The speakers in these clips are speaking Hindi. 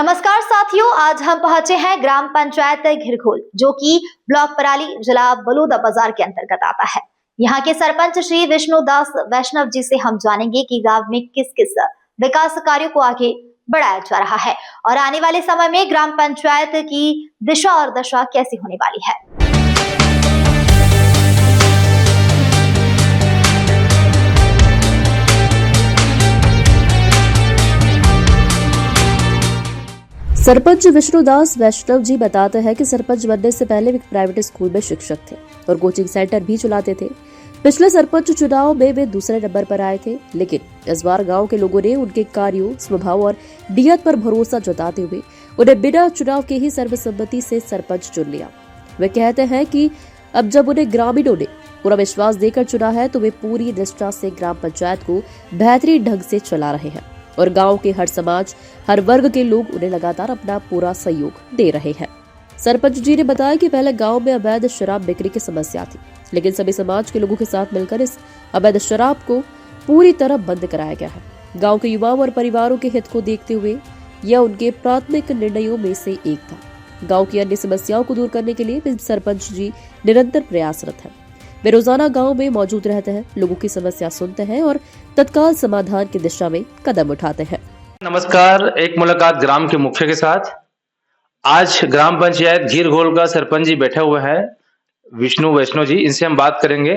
नमस्कार साथियों, आज हम पहुंचे हैं ग्राम पंचायत घिरघोल जो कि ब्लॉक पराली जिला बलौदा बाजार के अंतर्गत आता है। यहाँ के सरपंच श्री विष्णुदास वैष्णव जी से हम जानेंगे कि गांव में किस किस विकास कार्यों को आगे बढ़ाया जा रहा है और आने वाले समय में ग्राम पंचायत की दिशा और दशा कैसी होने वाली है। सरपंच विष्णुदास वैष्णव जी बताते हैं कि सरपंच बनने से पहले एक प्राइवेट स्कूल में शिक्षक थे और कोचिंग सेंटर भी चलाते थे। पिछले सरपंच चुनाव में वे दूसरे नंबर पर आए थे, लेकिन इस बार गांव के लोगों ने उनके कार्यों, स्वभाव और नियत पर भरोसा जताते हुए उन्हें बिना चुनाव के ही सर्वसम्मति से सरपंच चुन लिया। वे कहते हैं कि अब जब उन्हें ग्रामीणों ने पूरा विश्वास देकर चुना है तो वे पूरी निष्ठा से ग्राम पंचायत को बेहतरीन ढंग से चला रहे हैं और गांव के हर समाज, हर वर्ग के लोग उन्हें लगातार अपना पूरा सहयोग दे रहे हैं। सरपंच जी ने बताया कि पहले गांव में अवैध शराब बिक्री की समस्या थी, लेकिन सभी समाज के लोगों के साथ मिलकर इस अवैध शराब को पूरी तरह बंद कराया गया है। गांव के युवाओं और परिवारों के हित को देखते हुए यह उनके प्राथमिक निर्णयों में से एक था। गाँव की अन्य समस्याओं को दूर करने के लिए सरपंच जी निरंतर प्रयासरत है। वे रोजाना गांव में मौजूद रहते हैं, लोगों की समस्या सुनते हैं और तत्काल समाधान की दिशा में कदम उठाते हैं। नमस्कार, एक मुलाकात ग्राम के मुखिया के साथ। आज ग्राम पंचायत घिरघोल का सरपंच जी बैठे हुए हैं, विष्णु वैष्णव जी। इनसे हम बात करेंगे,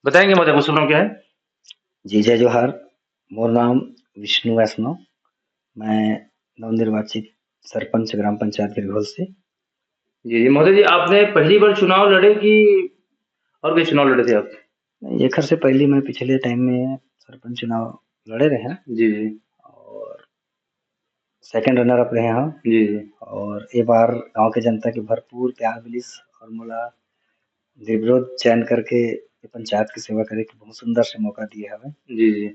बताएंगे मतलब उसका नाम क्या है। जी जय जोहार। मोर नाम विष्णु वैष्णव। मैं नवनिर्वाचित सरपंच ग्राम पंचायत घिरघोल से। जी महोदय जी, आपने पहली बार चुनाव लड़े कि और कोई चुनाव लड़े थे आप? एक से पहले मैं पिछले टाइम में सरपंच चुनाव लड़े रहे हैं जी जी। और सेकंड रनर अप रहे हैं। जी जी। और ये बार गांव के जनता के भरपूर प्यार मिलिस और मोला निर्विरोध चयन करके ये पंचायत की सेवा करे के बहुत सुंदर से मौका दिए हमें। जी जी।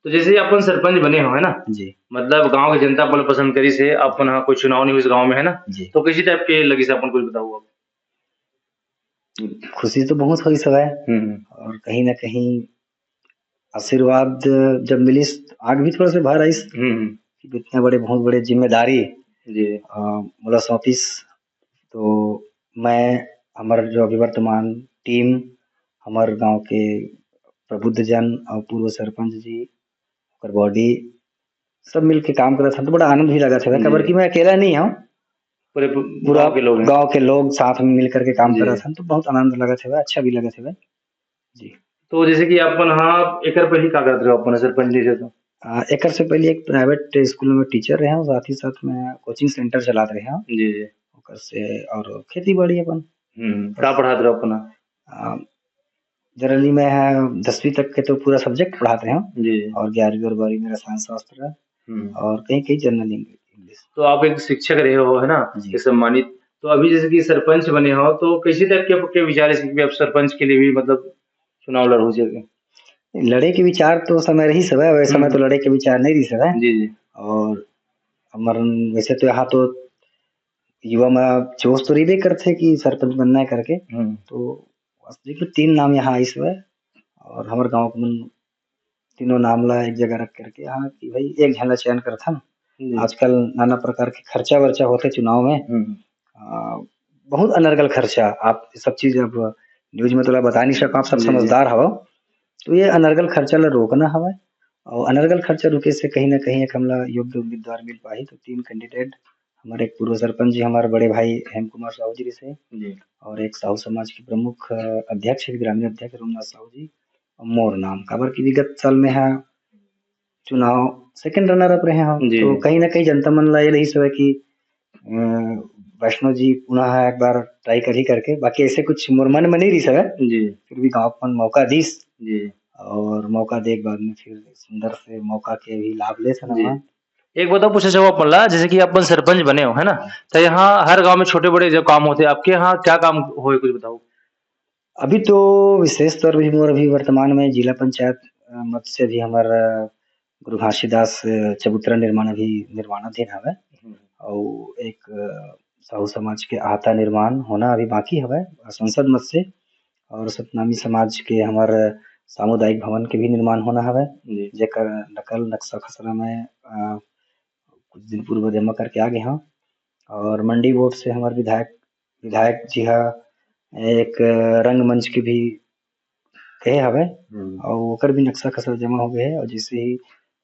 तो जैसे अपन सरपंच बने हो है ना जी, मतलब गांव की जनता अपन पसंद करी से अपन हाँ कोई चुनाव नहीं हुई इस गांव में है ना, जी। तो किसी टाइप के लगी से अपन कुछ बताओ आप। खुशी तो बहुत हुई सब है और कहीं ना कहीं आशीर्वाद जब मिलिस आग भी थोड़ा सा बाहर आईस कि इतने बड़े बहुत बड़े जिम्मेदारी जी मोला सौंपिस। तो मैं हमार जो अभी वर्तमान टीम, हमार गांव के प्रबुद्ध जन और पूर्व सरपंच जी और बॉडी सब मिल के काम करत हन तो बड़ा आनंद भी लगा था। खबर कि मैं अकेला नहीं हूँ, पूरा गांव के लोग साथ में मिल करके काम करत हन तो बहुत आनंद लगा था, अच्छा भी लगा था जी। तो जैसे कि अपन हाँ एकर पहले क्या करते हो अपन सरपंच जी से तो एकर से पहले एक प्राइवेट स्कूल में टीचर रहे हैं, साथ ही साथ में कोचिंग सेंटर चलाते रहे हैं। जी जी। ओकर से और खेती बाड़ी अपन क्या पढ़ाते रहो अपना? जनरली मैं 10वीं तक के तो पूरा सब्जेक्ट पढ़ाते हैं जी और 11वीं और 12वीं में रसायन शास्त्र है और कहीं कहीं जनरल इंग्लिश। तो आप एक शिक्षक रहे हो है ना, ये सम्मानित। तो अभी जैसे कि सरपंच बने हो तो कैसे टाइप के आपके विचार है कि आप सरपंच के लिए भी मतलब चुनाव लड़ो जाएंगे? लड़े के विचार तो समय रही सब है, वैसे समय तो लड़े के विचार नहीं रही सब है। जी जी। और हमारे वैसे तो यहाँ तो युवा में जोश तो रही करते कि सरपंच बनना है करके। तो वास्तविक 3 नाम यहाँ आई सब है और हमारे गाँव के मन तीनों नाम ला एक जगह रख करके यहाँ कि भाई एक झला चयन करथन। आजकल नाना प्रकार के खर्चा वर्चा होते चुनाव में, बहुत अनर्गल खर्चा। आप सब चीज अब न्यूज में तो बता नहीं सको, आप सब समझदार हो। तो ये अनर्गल खर्चा ला रोकना हवा और अनर्गल खर्चा रुके से कहीं ना कहीं एक हमला योग्य उम्मीदवार मिल पाई। तो 3 कैंडिडेट हमारे एक पूर्व सरपंच जी हमारे बड़े भाई हेम कुमार साहू जी से और एक साहू समाज के प्रमुख अध्यक्ष ग्रामीण अध्यक्ष रोमनाथ साहू जी और मोर नाम काबर की विगत साल में है चुनाव सेकंड रनर अप रहे हैं। तो कहीं ना कहीं जनता मन ला ये रही सब है कि वैष्णव जी पुनः एक बार ट्राई कर ही करके, बाकी ऐसे कुछ मोर मन में नहीं रही सब है जी। फिर भी गाँव अपन मौका दीस जी और मौका दे बाद में फिर सुंदर से मौका के भी लाभ ले सना। एक बताओ पूछे जवाब पड़ला, जैसे कि अपन सरपंच बने हो है ना, तो यहाँ हर गांव में छोटे बड़े जो काम होते हैं आपके यहाँ क्या काम हो कुछ बताओ। अभी तो विशेष तौर पर मोर अभी वर्तमान में जिला पंचायत मत से भी हमारा गुरु घासीदास चबूतरा निर्माण अभी निर्माणाधीन है और एक साहू समाज के आहता निर्माण होना अभी बाकी है संसद मत से और सतनामी समाज के हमारे सामुदायिक भवन के भी निर्माण होना है जेकर नकल नक्शा खसरा में कुछ दिन पूर्व जमा करके आ गए हाँ। और मंडी बोर्ड से हमारे विधायक जी हा एक रंगमंच की भी कहे हवे और ओकर भी नक्शा खसरा जमा हो गए है और जैसे ही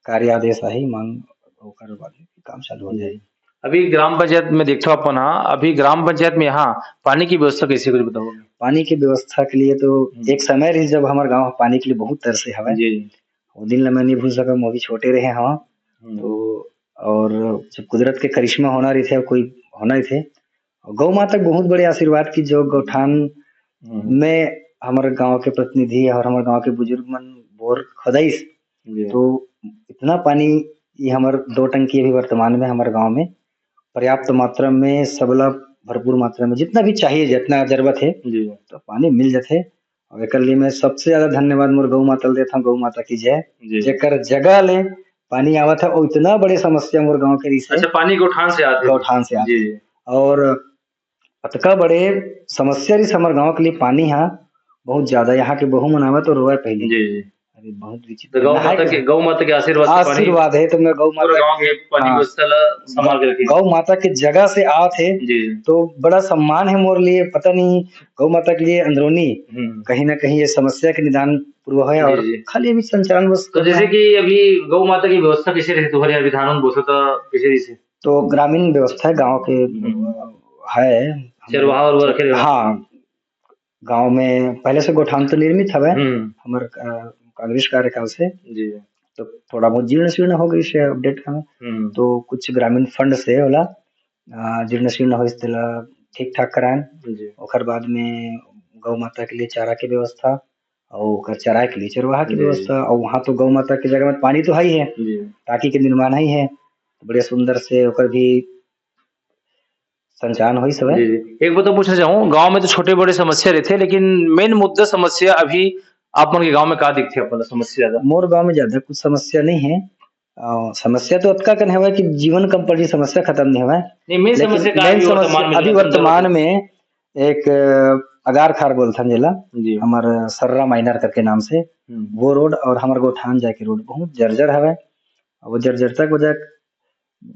कार्य आदेश आही मांग ओकर बाद काम चालू हो जाए। अभी ग्राम पंचायत में देखते हो अपन हाँ, अभी ग्राम पंचायत में यहाँ पानी की व्यवस्था कैसे कुछ बताओ। पानी की व्यवस्था के लिए तो एक समय रही जब हमारे गांव पानी के लिए बहुत तरसे हवे जी वो दिन ला मैं नहीं भूल सका वो भी छोटे रहे हाँ। तो और जब कुदरत के करिश्मा होना रही थे कोई होना ही थे गौ माता के बहुत बड़े आशीर्वाद की जो गौठान में हमारे गांव के प्रतिनिधि और हमारे गांव के बुजुर्ग मन बोर खोदाई तो इतना पानी ये हमारे 2 टंकी अभी वर्तमान में हमारे गांव में पर्याप्त मात्रा में सबला भरपूर मात्रा में जितना भी चाहिए जितना जरूरत है तो पानी मिल जाते और एक लिए मैं सबसे ज्यादा धन्यवाद मोर गौ माता देता हूँ। गौ माता की जय जेकर जगह ले पानी आवत है और इतना बड़े समस्या मोर गांव के रिश्ते अच्छा पानी गौठान से आते और अतका बड़े समस्या रिस हमारे गांव के लिए पानी है बहुत ज्यादा यहाँ के बहु मनावा तो रोए पहले अरे बहुत विचित्र गौ माता के आशीर्वाद है तो मैं गौ माता के पानी व्यवस्था ला संभाल के रखी गौ माता के जगह से आते है तो बड़ा सम्मान है मोर लिए पता नहीं गौ माता के लिए अंदरूनी कहीं ना कहीं ये समस्या के निदान पूर्व है और खाली अभी संचालन बस तो जैसे कि अभी गौ माता की व्यवस्था कैसे रहती तुम्हारे विधान कैसे से तो ग्रामीण व्यवस्था है गाँव के है चरवाहा और रखे हाँ गांव में पहले से गौठान तो निर्मित हवे हमारे कांग्रेस कार्यकाल से जी तो थोड़ा बहुत जीर्ण शीर्ण हो गई से अपडेट हमें तो कुछ ग्रामीण फंड से होला जीर्ण शीर्ण हो इसला ठीक ठाक कराएं ओकर बाद में गौ माता के लिए चारा की व्यवस्था और ओकर चराए के लिए चरवाहा की व्यवस्था और वहाँ तो गौ माता की जगह में पानी तो है ही है टाकी के निर्माण ही है बड़े सुंदर से ओकर भी संचालन हो सब। एक बात तो पूछना चाहूँ गांव में तो छोटे बड़े समस्या रहते लेकिन मेन मुद्दा समस्या अभी आप मन के गांव में का दिखते हैं समस्या ज्यादा मोर गांव में ज्यादा कुछ समस्या नहीं है समस्या तो अतका कन है कि जीवन कंपनी समस्या खत्म नहीं हुआ मेन समस्या अभी वर्तमान में एक अगार खार बोलथन जिला हमारे सर्रा माइनर करके नाम से वो रोड और हमारे गोठान जाके रोड बहुत जर्जर है वो जर्जरता की वजह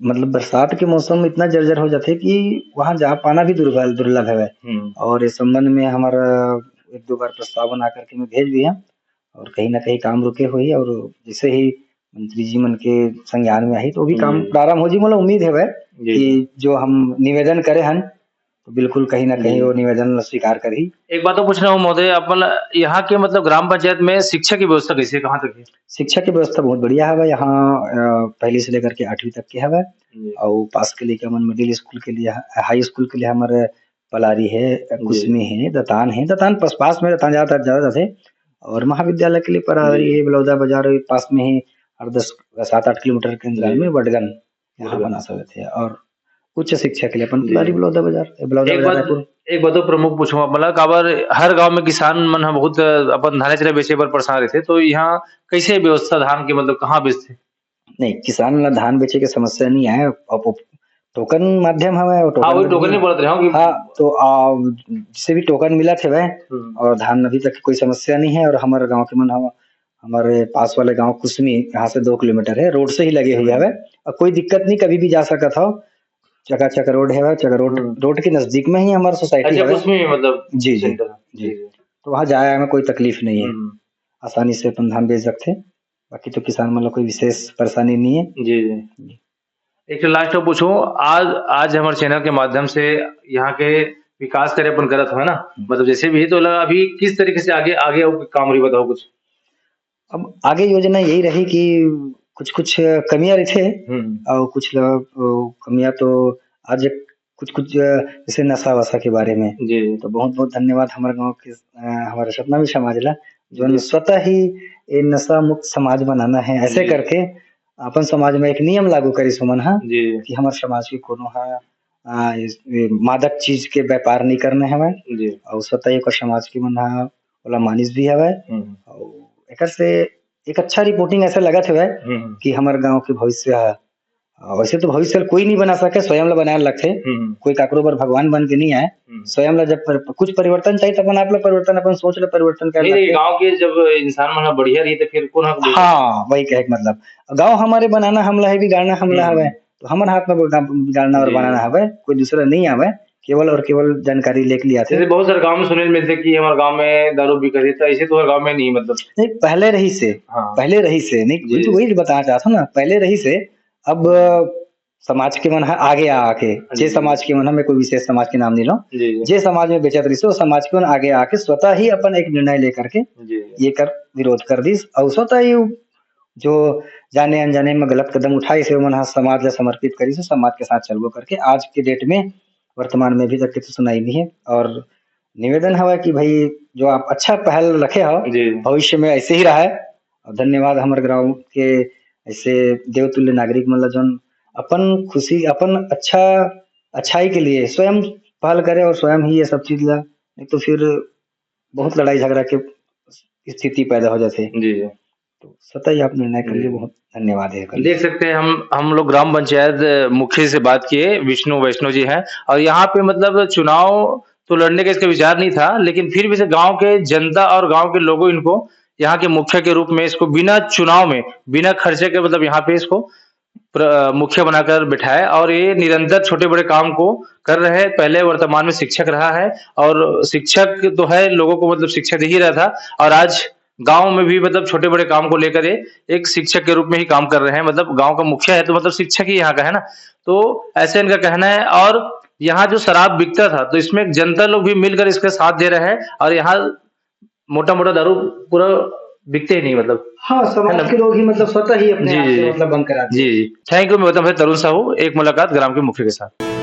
मतलब बरसात के मौसम में इतना जर्जर हो जाते कि वहां जा पाना भी दुर्लभ है और इस संबंध में हमारा 1-2 बार प्रस्ताव बना करके मैं भेज दिया और कहीं ना कहीं काम रुके हुई और जैसे ही मंत्री जी मन के संज्ञान में आई तो भी काम प्रारंभ हो जी मतलब उम्मीद है कि जो हम निवेदन करे हैं तो बिल्कुल कहीं ना कहीं वो निवेदन स्वीकार करी। एक बात तो पूछना हूँ महोदय अपन यहाँ के मतलब ग्राम पंचायत में शिक्षा की व्यवस्था कैसे है कहाँ तक है। शिक्षा की व्यवस्था बहुत बढ़िया है यहाँ पहली से लेकर के 8वीं तक की है और पास के लिए मिडिल स्कूल के लिए हाई स्कूल के लिए हमारे पलारी है कुसमी है दतान पास में दतान ज्यादा थे और महाविद्यालय के लिए परारी है बलौदा बाजार पास में ही 7-8 किलोमीटर के अंतराल में वडगन यहाँ बना सकते थे और उच्च शिक्षा के लिए अपन बलौदा बाजार एक बात प्रमुख पूछूंगा मतलब काबर हर गांव में किसान मन बहुत अपन धाने चले बेचे पर परेशान रहते तो यहाँ कैसे व्यवस्था धान के मतलब कहाँ बेचते नहीं किसान ला धान बेचे की समस्या नहीं है टोकन माध्यम है टोकन नहीं बोलते तो जिसे भी टोकन मिला थे वह और धान अभी तक कोई समस्या नहीं है और हमारे गाँव के मन हमारे पास वाले गाँव कुसमी यहाँ से 2 किलोमीटर है रोड से ही लगे हुए है और कोई दिक्कत नहीं कभी भी जा सका था चका रोड है रोड के नजदीक में ही हमारा सोसाइटी है मतलब जी तो वहाँ जाया में कोई तकलीफ नहीं है आसानी से अपन धान बेच सकते बाकी तो किसान मतलब कोई विशेष परेशानी नहीं है। जी एक लास्ट में पूछूं आज हमारे चैनल के माध्यम से यहाँ के विकास करे अपन करत हो ना मतलब जैसे भी तो अभी किस तरीके से आगे काम रही बताओ कुछ। अब आगे योजना यही रही कि कुछ कमियां रही थे और कुछ कमियां तो आज कुछ जैसे नशा वशा के बारे में तो बहुत धन्यवाद हमारे गांव के हमारे सपना भी समाज ला जो स्वतः ही ये नशा मुक्त समाज बनाना है ऐसे करके अपन समाज में एक नियम लागू करी सुमन कि हमारे समाज की कोनो मादक चीज के व्यापार नहीं करने हमें और स्वतः एक समाज की मन वाला मानिस भी है एक से एक अच्छा रिपोर्टिंग ऐसा लगा था कि हमारे गांव के भविष्य वैसे तो भविष्य कोई नहीं बना सके स्वयं ला बनाए लगते कोई काकरो पर भगवान बन के नहीं आए स्वयं ला जब कुछ परिवर्तन चाहिए तो अपन आप ला परिवर्तन अपन सोच ला परिवर्तन कर गांव के जब इंसान मन बढ़िया रही तो फिर कौन हाँ वही कहे मतलब गांव हमारे बनाना हमला है बिगाड़ना हमला है तो हमारे हाथ में कोई काम बिगाड़ना और जी। बनाना हवे, कोई दूसरा नहीं आवे, केवल और केवल जानकारी लेके लिया थे। जैसे बहुत सारे गांव में सुने मिलते कि हमारे गांव में दारू बिक रही था, ऐसे तो हर गांव में नहीं मतलब। नहीं पहले रही से, हाँ। पहले रही से नहीं, जी। तो वही बताना चाहता हूँ ना, पहले रही से। अब समाज के मन है आगे आके, जे जी। समाज के मन है, मैं कोई विशेष समाज के नाम नहीं लूं, जी जी जे समाज में बेचत रही से, वो समाज के मन आगे आके स्वतः ही अपन एक निर्णय लेकर के जी ये कर विरोध कर दी, और स्वतः ही जो जाने अनजाने में गलत कदम उठाई से मन समाज ला समर्पित करी से, समाज के साथ चलबो करके आज के डेट में वर्तमान में भी तक के तो सुनाई नहीं है। और निवेदन हवा कि भाई जो आप अच्छा पहल रखे हो, जी भविष्य में ऐसे ही रहा है। और धन्यवाद हमारे गांव के ऐसे देवतुल्य नागरिक मतलब जौन अपन खुशी अपन अच्छाई के लिए स्वयं पहल करे और स्वयं ही ये सब चीज ला, नहीं तो फिर बहुत लड़ाई झगड़ा के स्थिति पैदा हो जाते। जी जी। तो स्वतः ही आप निर्णय कर लिए, जी। बहुत धन्यवाद है। देख सकते हैं हम लोग ग्राम पंचायत मुखिया से बात किए, विष्णु वैष्णव जी हैं, और यहाँ पे मतलब चुनाव तो लड़ने का इसका विचार नहीं था, लेकिन फिर भी से गांव के जनता और गांव के लोगों इनको यहाँ के मुखिया के रूप में इसको बिना चुनाव में बिना खर्चे के मतलब यहाँ पे इसको मुखिया बनाकर बिठाया, और ये निरंतर छोटे बड़े काम को कर रहे हैं। पहले वर्तमान में शिक्षक रहा है, और शिक्षक तो है, लोगों को मतलब शिक्षा दे ही रहा था, और आज गांव में भी मतलब छोटे बड़े काम को लेकर ये एक शिक्षक के रूप में ही काम कर रहे हैं। मतलब गांव का मुखिया है तो मतलब शिक्षक ही यहाँ का है ना, तो ऐसे इनका कहना है। और यहाँ जो शराब बिकता था, तो इसमें जनता लोग भी मिलकर इसका साथ दे रहे हैं, और यहाँ मोटा मोटा दारू पूरा बिकते ही नहीं मतलब। हाँ, समाज के लोग ही मतलब स्वतः ही अपने जी आप जी से जी मतलब बंद करा दिए। जी जी। Thank you. मैं बताऊँ थरुण साहू, एक मुलाकात ग्राम के मुखिया के साथ।